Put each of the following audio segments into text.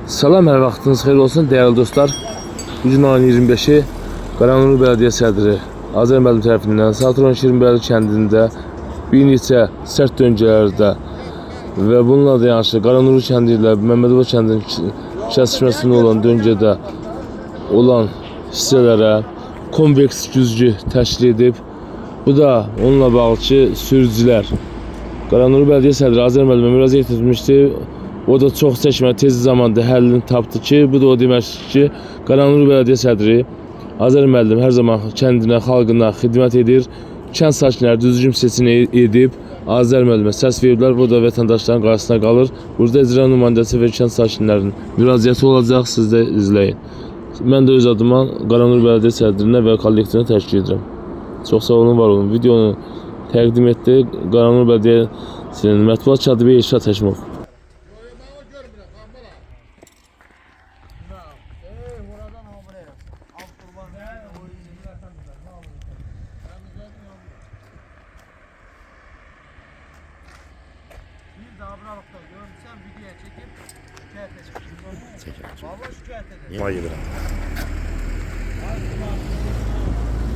Salam, hər vaxtınız xeyir olsun değerli dostlar. Bugün ayın 25'i Qaranurlu Belediye Sədri Azər müəllim tərəfindən Saltron Şirinbəyli kəndində bir neçə sərt döngələrdə və bununla da yanaşı Qaranurlu kəndi ilə Məmmədova kəndinin kəsişməsində olan döngədə olan hissələrə konveks güzgü təşkil edib. Bu da onunla bağlı ki, sürücülər Qaranurlu Belediye Sədri Azər müəllimə müraciət etmişdi. O da çox çəkmədi, tez zamanda həllini tapdı ki, bu da o demək ki, Qaranurlu Belediye Sədri Azər müəllim hər zaman kəndinə, xalqına xidmət edir. Kənd sakinləri düzgün seçim edib Azər müəllimə səs veriblər. Bu da vətəndaşların qarşısına qalır. Burada icra nümayəndəsi və kənd sakinlərinin müraciəti olacaq, siz də izləyin. Mən də öz adıma Qaranurlu Belediye Sədrinə və kollektivinə təşkil edirəm. Çox sağ olun, var olun. Videonu təqdim etdi Qaranurlu Belediyəsinin mətbuat katibi İrşad Həşimov. Bir daha buralıkta görmüşsem videoya çekip şikayet edeceğim. Vallahi şikayet ederim.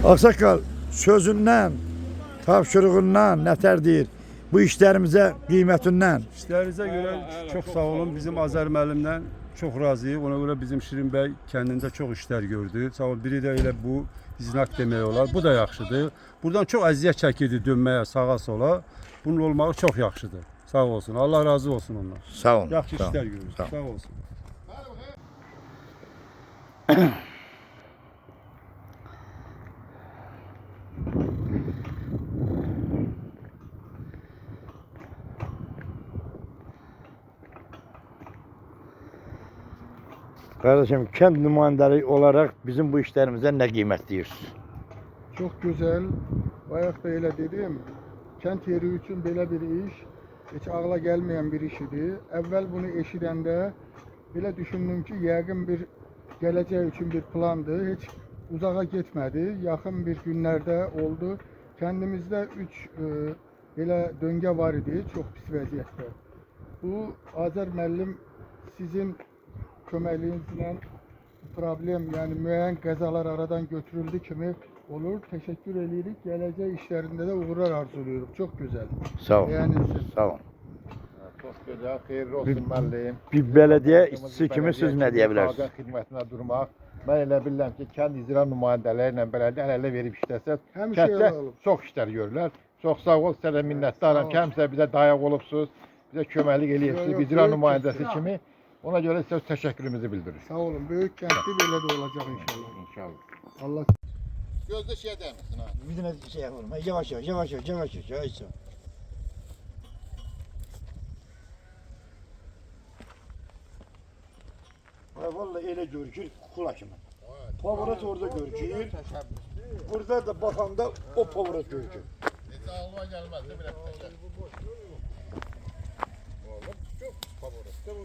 Aksakal sözündən, tapşırığından nətər deyir, bu işlərimizə qiymətindən. İşlərinizə görə çox sağ olun. Bizim Azər müəllimdən çox razıyıq. Ona görə bizim Şirin bəy kəndində çox işlər gördü. Sağ ol. Biri də elə bu znak demək olar. Bu da yaxşıdır. Buradan çox əziyyət çəkirdi dönməyə, sağa sola. Bunun olmağı çox yaxşıdır. Sağ olsun. Allah razı olsun ondan. Sağ olun. Yaxşı sağ işlər olun, görür. sağ olun. Sağ olsun. Kardeşim, kənd nümayəndələri olarak bizim bu işlərimizə nə qiymətliyirsiniz? Çok güzel. Bayaq da elə dedim. Kent yeri için belə bir iş hiç ağla gelmeyen bir iş idi. Evvel bunu eşidəndə belə düşündüm ki, yəqin bir gələcək üçün bir plandı. Hiç uzağa getmədi. Yaxın bir günlərdə oldu. Kendimizdə 3 belə döngə var idi, çox pis vəziyyətdə. Bu Azər müəllim sizin köməkliyinizlə problem, yani müəyyən qəzalar aradan götürüldü kimi olur. Teşekkür edirik. Gələcək işlərində də uğurlar arzuluyoruz. Çok güzel. Sağ olun. Yani Sağ olun. Çok güzel, hayırlı olsun müəllim. Bir belediye işçisi kimi siz nə deyə bilərsiniz? Xalqın xidmətinə durmaq. Mən elə bilirəm ki, kənd icra nümayəndələri ilə belediyə əl-ələ verib işləsə, Həmişə kənddə elə olub. çox işlər görürlər. Çox sağ ol, sizə də minnətdaram ki, həmişə bizə dayaq olubsunuz, bizə köməklik eləyirsiniz, Yox, icra böyük nümayəndəsi kənd. kimi. Ona görə sizə təşəkkürümüzü bildiririk. Sağ olun. Böyük kentli böyle de olacak inşallah. İnşallah. Allah Gözdə şey dəyməsin ha. Bir dənə şey yapalım. Yavaş yavaş, yavaş yavaş, yavaş yavaş, yavaş yavaş. Vallahi elə görükür kulaşımı. Pavarat orada görükür. Burada da bakanda o pavarat görükür. Necə alma gəlməz, də belə təşəkkür. Olur, çox favoritdə bu.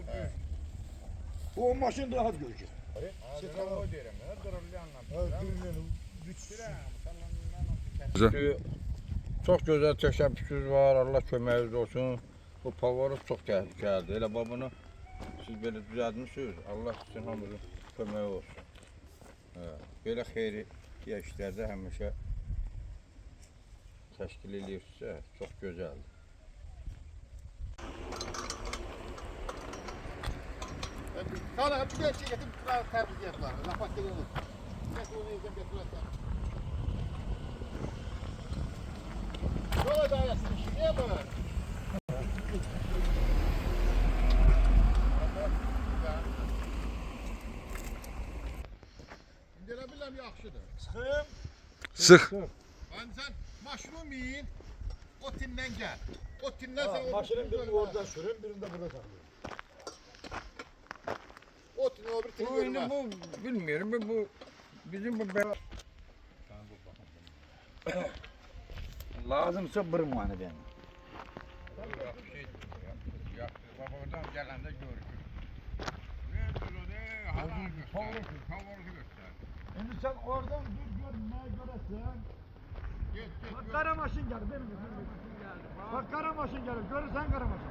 Bu maşın rahat görükür. O deyirəm, dururluyanla. Çox gözəl təşəbbüsünüz var, Allah köməyiniz olsun. Bu pavaroz çox təhlükəlidir. Elə bunu siz belə düzəltmişsiniz, Allah sizin hamınızın köməyi olsun. Belə xeyri işlərdə həmişə təşkil edirsinizsə, çox gözəldir. Kana bir de şey getirip təbliğ var. Lapak geliyor. Getir onu izle getirsen. Yola dayasın. Niye böyle? İndire biləm yaxşıdır. sıkım. Sıx. Yani sen maşrum yiyin. O tindən gel. O tindən sen Maşının birini oradan sürün, birini de burada takılın. o tini o bir tini Bu indi görmez. bu bilmiyorum bu bizim bu Lazımsa bırmanı ben. Babadan gələndə görürük. Nedir o ne? Havalı göstər. Şimdi sen oradan bir görmeye göresen. Bak kara maşın gelir benim. Bak kara maşın gelir. Görürsen kara maşın.